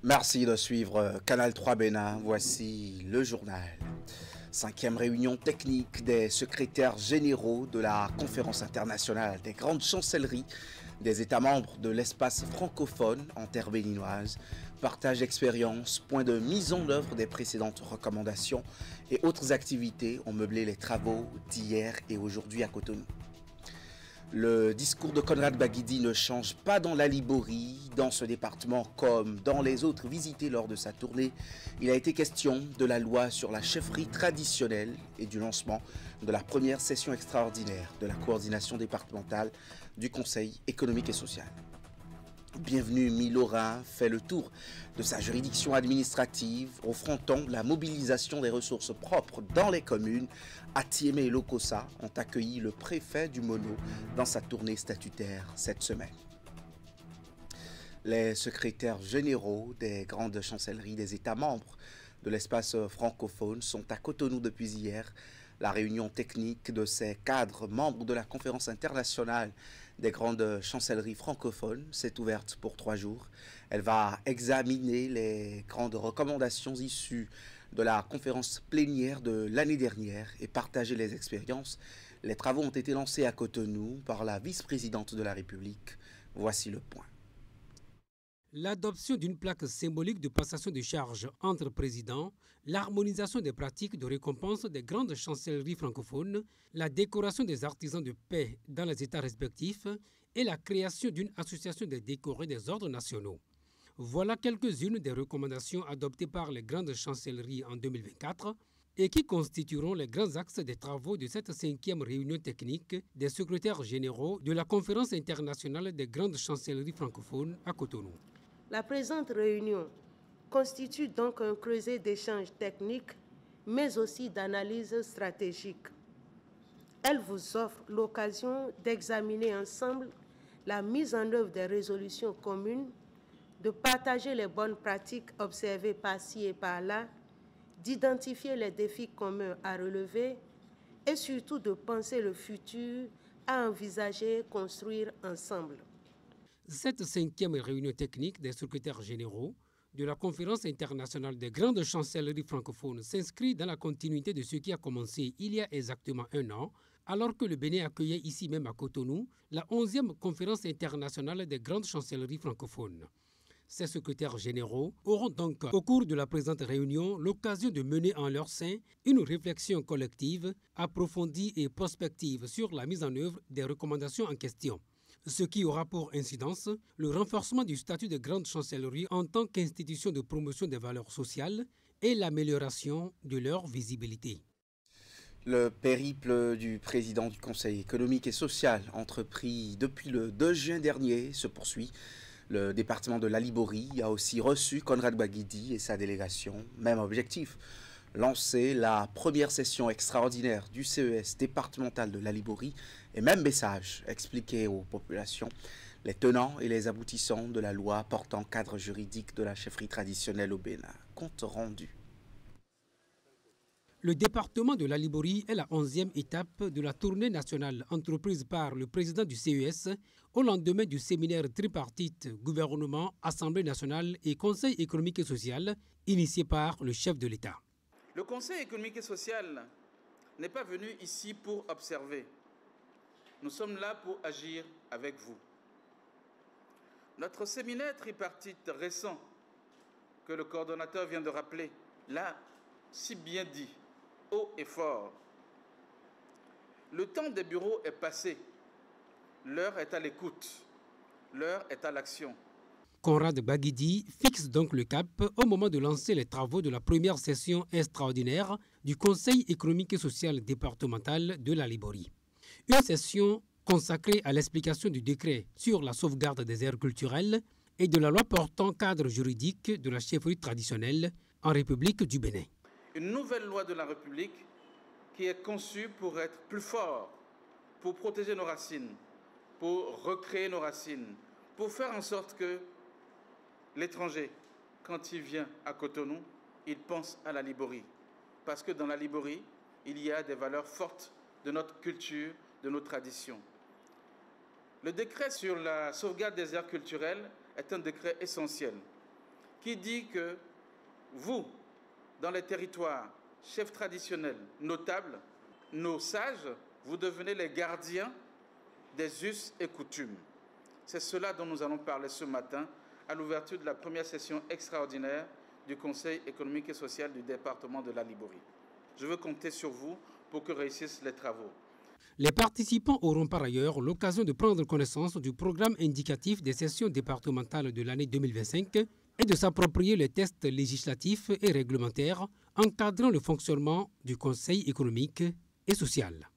Merci de suivre Canal 3 Bénin. Voici le journal. 5e réunion technique des secrétaires généraux de la Conférence internationale des grandes chancelleries des États membres de l'espace francophone en terre béninoise. Partage d'expériences, point de mise en œuvre des précédentes recommandations et autres activités ont meublé les travaux d'hier et aujourd'hui à Cotonou. Le discours de Conrad Baguidi ne change pas dans la Liborie. Dans ce département, comme dans les autres visités lors de sa tournée, il a été question de la loi sur la chefferie traditionnelle et du lancement de la première session extraordinaire de la coordination départementale du Conseil économique et social. Bienvenue Mi-Lorrain fait le tour de sa juridiction administrative au fronton de la mobilisation des ressources propres dans les communes. Atiémé et Lokossa ont accueilli le préfet du Mono dans sa tournée statutaire cette semaine. Les secrétaires généraux des grandes chancelleries des États membres de l'espace francophone sont à Cotonou depuis hier. La réunion technique de ces cadres membres de la conférence internationale des grandes chancelleries francophones s'est ouverte pour 3 jours. Elle va examiner les grandes recommandations issues de la conférence plénière de l'année dernière et partager les expériences. Les travaux ont été lancés à Cotonou par la vice-présidente de la République. Voici le point. L'adoption d'une plaque symbolique de passation de charges entre présidents, l'harmonisation des pratiques de récompense des grandes chancelleries francophones, la décoration des artisans de paix dans les États respectifs et la création d'une association des décorés des ordres nationaux. Voilà quelques-unes des recommandations adoptées par les grandes chancelleries en 2024 et qui constitueront les grands axes des travaux de cette 5e réunion technique des secrétaires généraux de la Conférence internationale des grandes chancelleries francophones à Cotonou. La présente réunion constitue donc un creuset d'échanges techniques, mais aussi d'analyse stratégique. Elle vous offre l'occasion d'examiner ensemble la mise en œuvre des résolutions communes, de partager les bonnes pratiques observées par-ci et par-là, d'identifier les défis communs à relever et surtout de penser le futur à envisager, construire ensemble. Cette 5e réunion technique des secrétaires généraux de la Conférence internationale des grandes chancelleries francophones s'inscrit dans la continuité de ce qui a commencé il y a exactement 1 an, alors que le Bénin accueillait ici même à Cotonou la 11e Conférence internationale des grandes chancelleries francophones. Ces secrétaires généraux auront donc, au cours de la présente réunion, l'occasion de mener en leur sein une réflexion collective, approfondie et prospective sur la mise en œuvre des recommandations en question, ce qui aura pour incidence le renforcement du statut de grande chancellerie en tant qu'institution de promotion des valeurs sociales et l'amélioration de leur visibilité. Le périple du président du Conseil économique et social, entrepris depuis le 2 juin dernier, se poursuit. Le département de la Liborie a aussi reçu Conrad Baguidi et sa délégation. Même objectif, lancer la première session extraordinaire du CES départemental de la Liborie et même message expliqué aux populations les tenants et les aboutissants de la loi portant cadre juridique de la chefferie traditionnelle au Bénin. Compte rendu. Le département de la Liborie est la 11e étape de la tournée nationale entreprise par le président du CES au lendemain du séminaire tripartite gouvernement, Assemblée nationale et Conseil économique et social initié par le chef de l'État. Le Conseil économique et social n'est pas venu ici pour observer. Nous sommes là pour agir avec vous. Notre séminaire tripartite récent, que le coordonnateur vient de rappeler, l'a si bien dit, haut et fort. Le temps des bureaux est passé. L'heure est à l'écoute. L'heure est à l'action. Conrad Baguidi fixe donc le cap au moment de lancer les travaux de la première session extraordinaire du Conseil économique et social départemental de la Liborie. Une session consacrée à l'explication du décret sur la sauvegarde des aires culturelles et de la loi portant cadre juridique de la chefferie traditionnelle en République du Bénin. Une nouvelle loi de la République qui est conçue pour être plus fort, pour protéger nos racines, pour recréer nos racines, pour faire en sorte que l'étranger, quand il vient à Cotonou, il pense à la Liborie. Parce que dans la Liborie, il y a des valeurs fortes de notre culture, de nos traditions. Le décret sur la sauvegarde des aires culturelles est un décret essentiel qui dit que vous, dans les territoires, chefs traditionnels, notables, nos sages, vous devenez les gardiens des us et coutumes. C'est cela dont nous allons parler ce matin à l'ouverture de la première session extraordinaire du Conseil économique et social du département de la Liborie. Je veux compter sur vous pour que réussissent les travaux. Les participants auront par ailleurs l'occasion de prendre connaissance du programme indicatif des sessions départementales de l'année 2025 et de s'approprier les tests législatifs et réglementaires encadrant le fonctionnement du Conseil économique et social.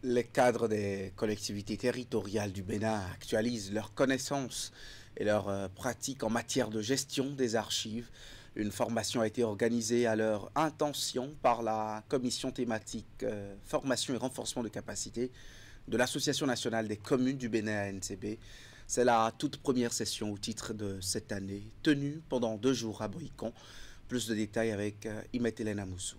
Les cadres des collectivités territoriales du Bénin actualisent leurs connaissances et leurs pratiques en matière de gestion des archives. Une formation a été organisée à leur intention par la commission thématique formation et renforcement de capacité de l'Association nationale des communes du Bénin ANCB. C'est la toute première session au titre de cette année, tenue pendant 2 jours à Boïcon. Plus de détails avec Imet Hélène Moussou.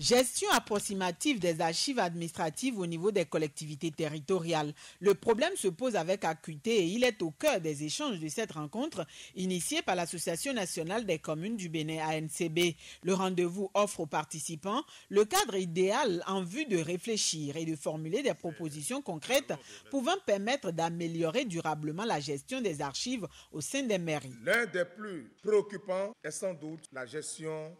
Gestion approximative des archives administratives au niveau des collectivités territoriales. Le problème se pose avec acuité et il est au cœur des échanges de cette rencontre initiée par l'Association nationale des communes du Bénin ANCB. Le rendez-vous offre aux participants le cadre idéal en vue de réfléchir et de formuler des propositions concrètes pouvant permettre d'améliorer durablement la gestion des archives au sein des mairies. L'un des plus préoccupants est sans doute la gestion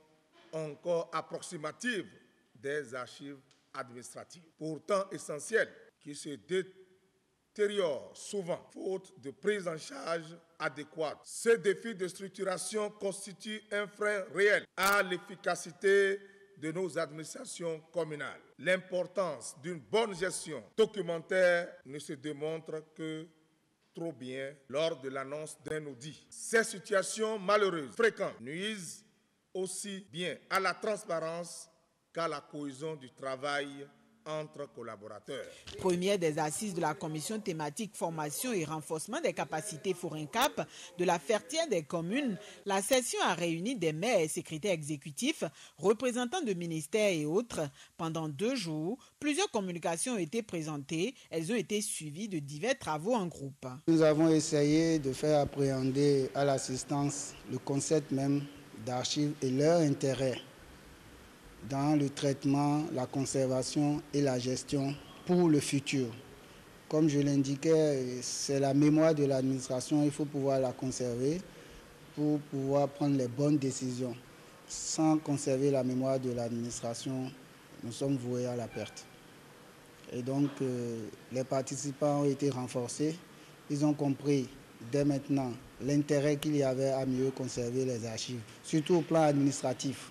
encore approximative des archives administratives, pourtant essentielles, qui se détériorent souvent, faute de prise en charge adéquate. Ce défi de structuration constitue un frein réel à l'efficacité de nos administrations communales. L'importance d'une bonne gestion documentaire ne se démontre que trop bien lors de l'annonce d'un audit. Ces situations malheureuses, fréquentes, nuisent aussi bien à la transparence qu'à la cohésion du travail entre collaborateurs. Première des assises de la commission thématique formation et renforcement des capacités Forencap de la Fertière des communes, la session a réuni des maires et secrétaires exécutifs, représentants de ministères et autres. Pendant 2 jours, plusieurs communications ont été présentées. Elles ont été suivies de divers travaux en groupe. Nous avons essayé de faire appréhender à l'assistance le concept même d'archives et leur intérêt dans le traitement, la conservation et la gestion pour le futur. Comme je l'indiquais, c'est la mémoire de l'administration, il faut pouvoir la conserver pour pouvoir prendre les bonnes décisions. Sans conserver la mémoire de l'administration, nous sommes voués à la perte. Et donc, les participants ont été renforcés, ils ont compris dès maintenant l'intérêt qu'il y avait à mieux conserver les archives, surtout au plan administratif.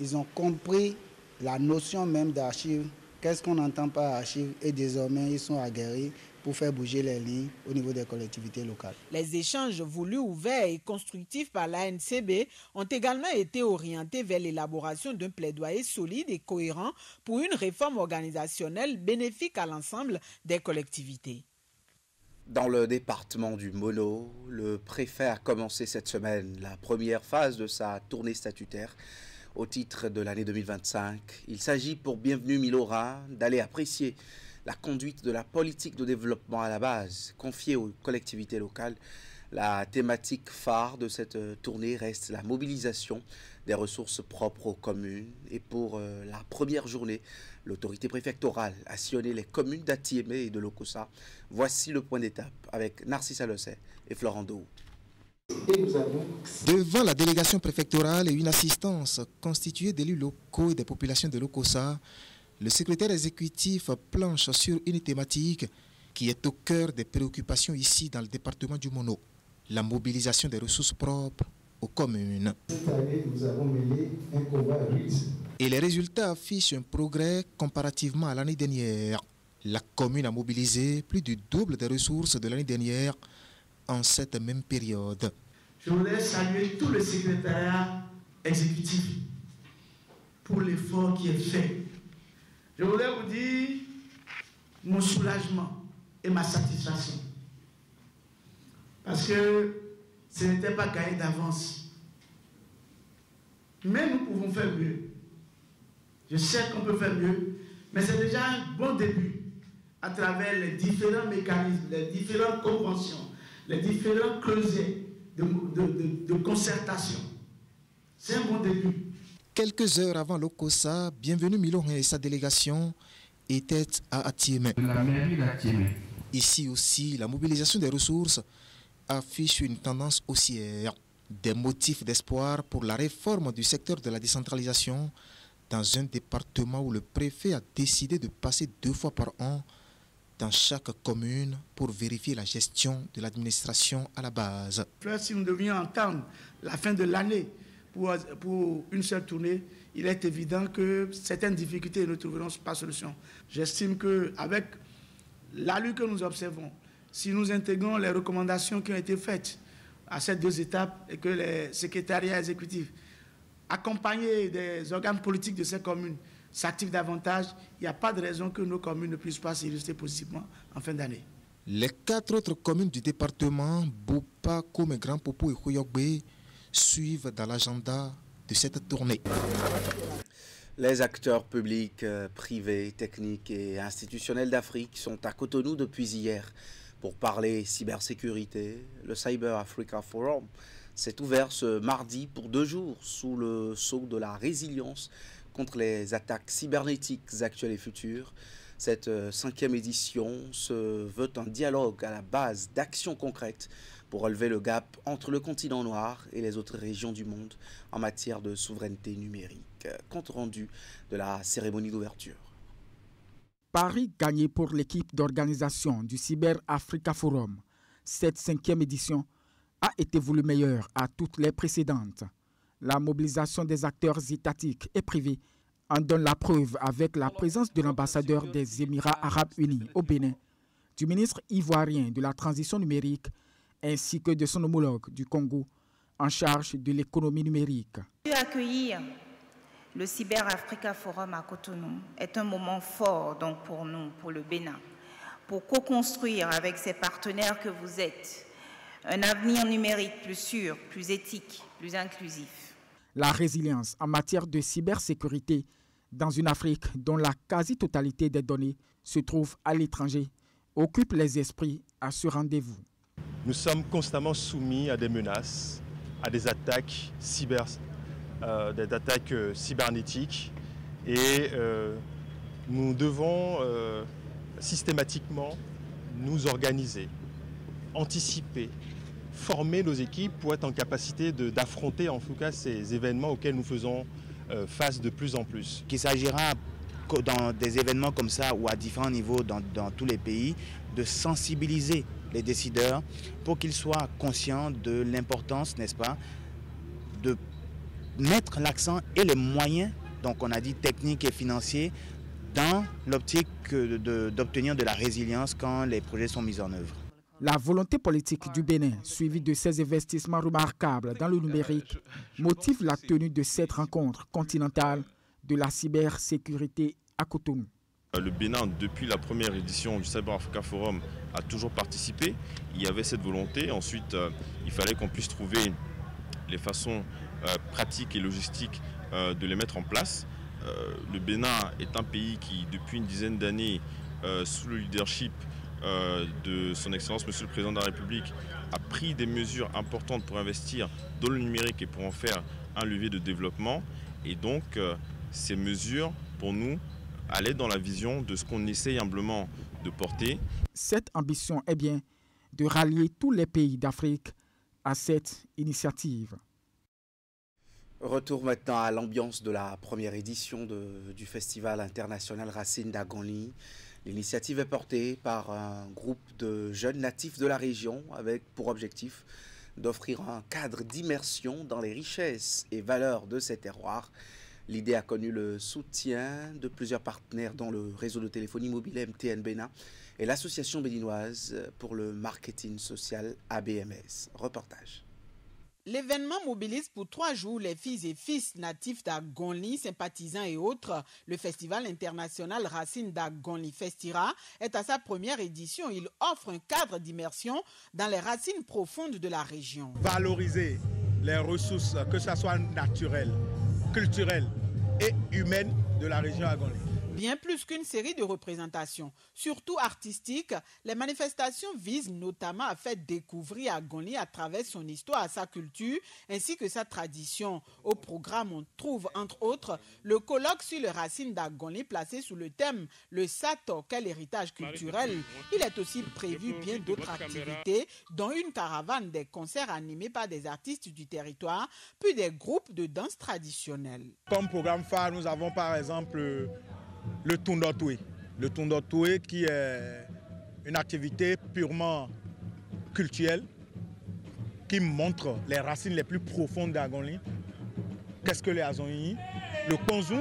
Ils ont compris la notion même d'archives, qu'est-ce qu'on entend par archives, et désormais ils sont aguerris pour faire bouger les lignes au niveau des collectivités locales. Les échanges voulus ouverts et constructifs par l'ANCB ont également été orientés vers l'élaboration d'un plaidoyer solide et cohérent pour une réforme organisationnelle bénéfique à l'ensemble des collectivités. Dans le département du Mono, le préfet a commencé cette semaine la première phase de sa tournée statutaire au titre de l'année 2025. Il s'agit pour Bienvenue Milora d'aller apprécier la conduite de la politique de développement à la base, confiée aux collectivités locales. La thématique phare de cette tournée reste la mobilisation des ressources propres aux communes. Et pour la première journée, l'autorité préfectorale a sillonné les communes d'Atiémé et de Lokossa. Voici le point d'étape avec Narcisse Alosset et Florent Dou. Devant la délégation préfectorale et une assistance constituée d'élus locaux et des populations de Lokossa, le secrétaire exécutif planche sur une thématique qui est au cœur des préoccupations ici dans le département du Mono, la mobilisation des ressources propres aux communes. Cette année, nous avons mené un combat rude. Et les résultats affichent un progrès comparativement à l'année dernière. La commune a mobilisé plus du double des ressources de l'année dernière en cette même période. Je voudrais saluer tout le secrétariat exécutif pour l'effort qui est fait. Je voudrais vous dire mon soulagement et ma satisfaction. Parce que ce n'était pas gagné d'avance. Mais nous pouvons faire mieux. Je sais qu'on peut faire mieux, mais c'est déjà un bon début à travers les différents mécanismes, les différentes conventions, les différents creusets de concertation. C'est un bon début. Quelques heures avant l'Okosa, Bienvenu Milon et sa délégation étaient à Atiémé. La mairie d'Atiémé. Ici aussi, la mobilisation des ressources affiche une tendance haussière. Des motifs d'espoir pour la réforme du secteur de la décentralisation dans un département où le préfet a décidé de passer 2 fois par an dans chaque commune pour vérifier la gestion de l'administration à la base. Si nous devions entendre la fin de l'année pour une seule tournée, il est évident que certaines difficultés ne trouveront pas solution. J'estime qu'avec l'allure que nous observons, si nous intégrons les recommandations qui ont été faites à ces 2 étapes et que les secrétariats exécutifs, accompagnés des organes politiques de ces communes, s'activent davantage, il n'y a pas de raison que nos communes ne puissent pas s'illustrer positivement en fin d'année. Les 4 autres communes du département, Bopa, Kome, Grand Popo et Khoyogbe, suivent dans l'agenda de cette tournée. Les acteurs publics, privés, techniques et institutionnels d'Afrique sont à Cotonou depuis hier pour parler cybersécurité. Le Cyber Africa Forum s'est ouvert ce mardi pour 2 jours sous le sceau de la résilience contre les attaques cybernétiques actuelles et futures. Cette 5e édition se veut un dialogue à la base d'actions concrètes pour relever le gap entre le continent noir et les autres régions du monde en matière de souveraineté numérique. Compte rendu de la cérémonie d'ouverture. Paris gagné pour l'équipe d'organisation du Cyber Africa Forum. Cette 5e édition a été voulue meilleure à toutes les précédentes. La mobilisation des acteurs étatiques et privés en donne la preuve avec la présence de l'ambassadeur des Émirats arabes unis au Bénin, du ministre ivoirien de la transition numérique ainsi que de son homologue du Congo en charge de l'économie numérique. Accueillir le Cyber Africa Forum à Cotonou est un moment fort donc pour nous, pour le Bénin, pour co-construire avec ces partenaires que vous êtes un avenir numérique plus sûr, plus éthique, plus inclusif. La résilience en matière de cybersécurité dans une Afrique dont la quasi-totalité des données se trouve à l'étranger occupe les esprits à ce rendez-vous. Nous sommes constamment soumis à des menaces, à des attaques cybernétiques et nous devons systématiquement nous organiser, anticiper, former nos équipes pour être en capacité d'affronter en tout cas ces événements auxquels nous faisons face de plus en plus. Il s'agira dans des événements comme ça ou à différents niveaux dans tous les pays de sensibiliser les décideurs pour qu'ils soient conscients de l'importance, n'est-ce pas, de mettre l'accent et les moyens, donc on a dit techniques et financiers, dans l'optique d'obtenir de la résilience quand les projets sont mis en œuvre. La volonté politique du Bénin, suivie de ces investissements remarquables dans le numérique, motive la tenue de cette rencontre continentale de la cybersécurité à Cotonou. Le Bénin, depuis la première édition du Cyber Africa Forum, a toujours participé. Il y avait cette volonté. Ensuite, il fallait qu'on puisse trouver les façons pratiques et logistiques de les mettre en place. Le Bénin est un pays qui, depuis une dizaine d'années, sous le leadership de son Excellence, Monsieur le Président de la République, a pris des mesures importantes pour investir dans le numérique et pour en faire un levier de développement. Et donc, ces mesures, pour nous, allaient dans la vision de ce qu'on essaye humblement de porter. Cette ambition est bien de rallier tous les pays d'Afrique à cette initiative. Retour maintenant à l'ambiance de la première édition du Festival international Racine d'Agonly. L'initiative est portée par un groupe de jeunes natifs de la région avec pour objectif d'offrir un cadre d'immersion dans les richesses et valeurs de ces terroirs. L'idée a connu le soutien de plusieurs partenaires dont le réseau de téléphonie mobile MTN Bénin et l'association béninoise pour le marketing social ABMS. Reportage. L'événement mobilise pour 3 jours les filles et fils natifs d'Agonly, sympathisants et autres. Le Festival international Racine d'Agonly Festira est à sa première édition. Il offre un cadre d'immersion dans les racines profondes de la région. Valoriser les ressources, que ce soit naturelles, culturelles et humaines de la région Agonly. Bien plus qu'une série de représentations, surtout artistiques, les manifestations visent notamment à faire découvrir Agongli à travers son histoire, sa culture ainsi que sa tradition. Au programme, on trouve entre autres le colloque sur les racines d'Agongli placé sous le thème « Le Sato, quel héritage culturel ». Il est aussi prévu bien d'autres activités, dont une caravane, des concerts animés par des artistes du territoire, puis des groupes de danse traditionnelle. Comme programme phare, nous avons par exemple le Tundotoué. Le Tundotoué qui est une activité purement culturelle qui montre les racines les plus profondes d'Agongli. Qu'est-ce que les Azongli? Le Konzou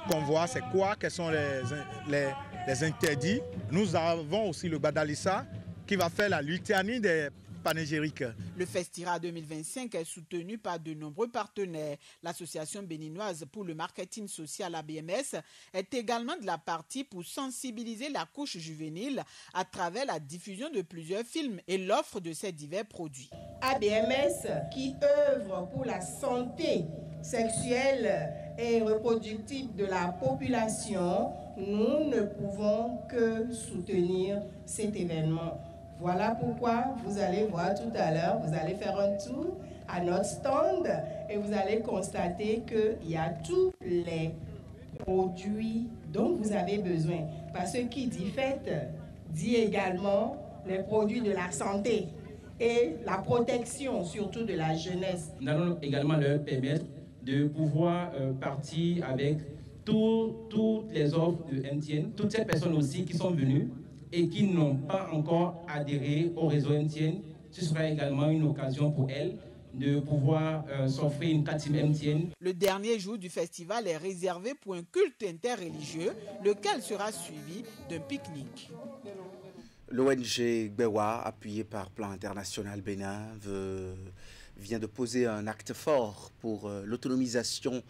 qu'on voit, c'est quoi? Quels sont les interdits? Nous avons aussi le Badalissa qui va faire la litanie des panégyriques. Le Festira 2025 est soutenu par de nombreux partenaires. L'Association béninoise pour le marketing social ABMS est également de la partie pour sensibiliser la couche juvénile à travers la diffusion de plusieurs films et l'offre de ces divers produits. ABMS qui œuvre pour la santé sexuelle et reproductive de la population, nous ne pouvons que soutenir cet événement. Voilà pourquoi vous allez voir tout à l'heure, vous allez faire un tour à notre stand et vous allez constater qu'il y a tous les produits dont vous avez besoin. Parce que qui dit fête, dit également les produits de la santé et la protection surtout de la jeunesse. Nous allons également leur permettre de pouvoir partir avec toutes les offres de MTN, toutes ces personnes aussi qui sont venues et qui n'ont pas encore adhéré au réseau MTN. Ce sera également une occasion pour elles de pouvoir s'offrir une carte MTN. Le dernier jour du festival est réservé pour un culte interreligieux, lequel sera suivi d'un pique-nique. L'ONG Gbewa, appuyée par Plan International Bénin, vient de poser un acte fort pour l'autonomisation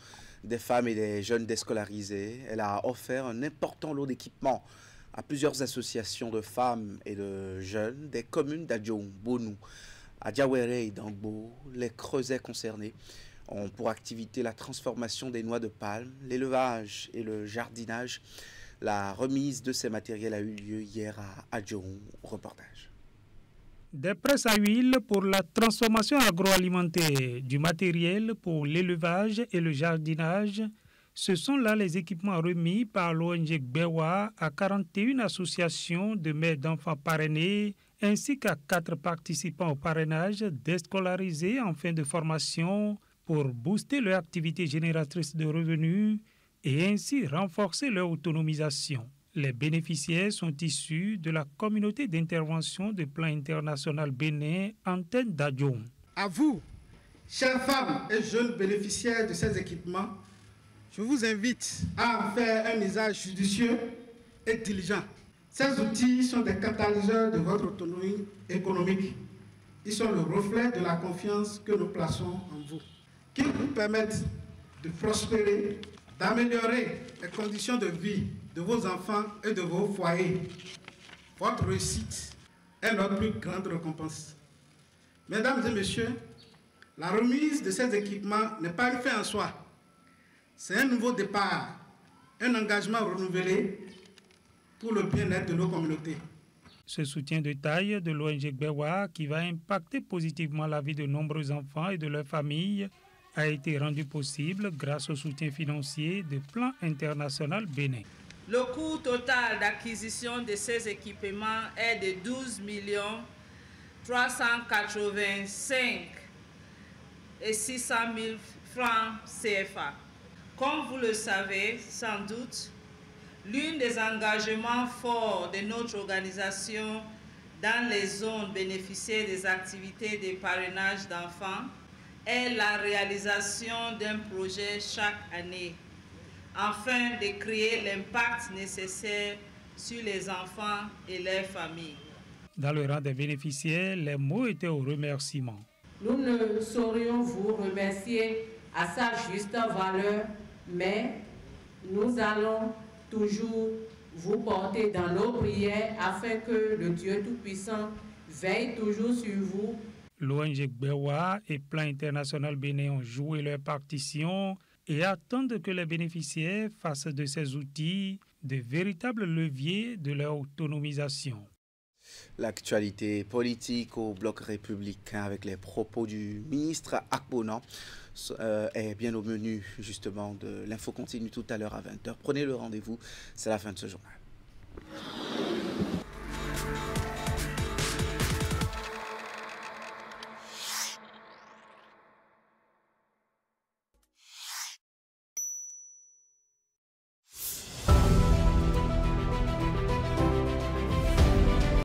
des femmes et des jeunes déscolarisés. Elle a offert un important lot d'équipements à plusieurs associations de femmes et de jeunes des communes d'Adjoum, Bonou, Adiawere et d'Angbo. Les creusets concernés ont pour activité la transformation des noix de palme, l'élevage et le jardinage. La remise de ces matériels a eu lieu hier à Adjoum. Reportage. Des presses à huile pour la transformation agroalimentaire, du matériel pour l'élevage et le jardinage. Ce sont là les équipements remis par l'ONG Gbewa à 41 associations de mères d'enfants parrainés ainsi qu'à 4 participants au parrainage déscolarisés en fin de formation pour booster leur activité génératrice de revenus et ainsi renforcer leur autonomisation. Les bénéficiaires sont issus de la communauté d'intervention de Plan International Bénin, antenne d'Adjoum. À vous, chères femmes et jeunes bénéficiaires de ces équipements, je vous invite à en faire un usage judicieux et diligent. Ces outils sont des catalyseurs de votre autonomie économique. Ils sont le reflet de la confiance que nous plaçons en vous, qui vous permettent de prospérer, d'améliorer les conditions de vie de vos enfants et de vos foyers. Votre réussite est notre plus grande récompense. Mesdames et messieurs, la remise de ces équipements n'est pas une fin en soi. C'est un nouveau départ, un engagement renouvelé pour le bien-être de nos communautés. Ce soutien de taille de l'ONG Gbewa, qui va impacter positivement la vie de nombreux enfants et de leurs familles, a été rendu possible grâce au soutien financier de Plan International Bénin. Le coût total d'acquisition de ces équipements est de 12 385 600 000 francs CFA. Comme vous le savez sans doute, l'un des engagements forts de notre organisation dans les zones bénéficiaires des activités de parrainage d'enfants est la réalisation d'un projet chaque année, afin de créer l'impact nécessaire sur les enfants et leurs familles. Dans le rang des bénéficiaires, les mots étaient au remerciement. Nous ne saurions vous remercier à sa juste valeur, mais nous allons toujours vous porter dans nos prières afin que le Dieu Tout-Puissant veille toujours sur vous. L'ONG Gbewa et Plan International Bénin ont joué leur partition et attendent que les bénéficiaires fassent de ces outils de véritables leviers de leur autonomisation. L'actualité politique au bloc républicain avec les propos du ministre Akpona est bien au menu justement de l'info continue tout à l'heure à 20h. Prenez le rendez-vous, c'est la fin de ce journal.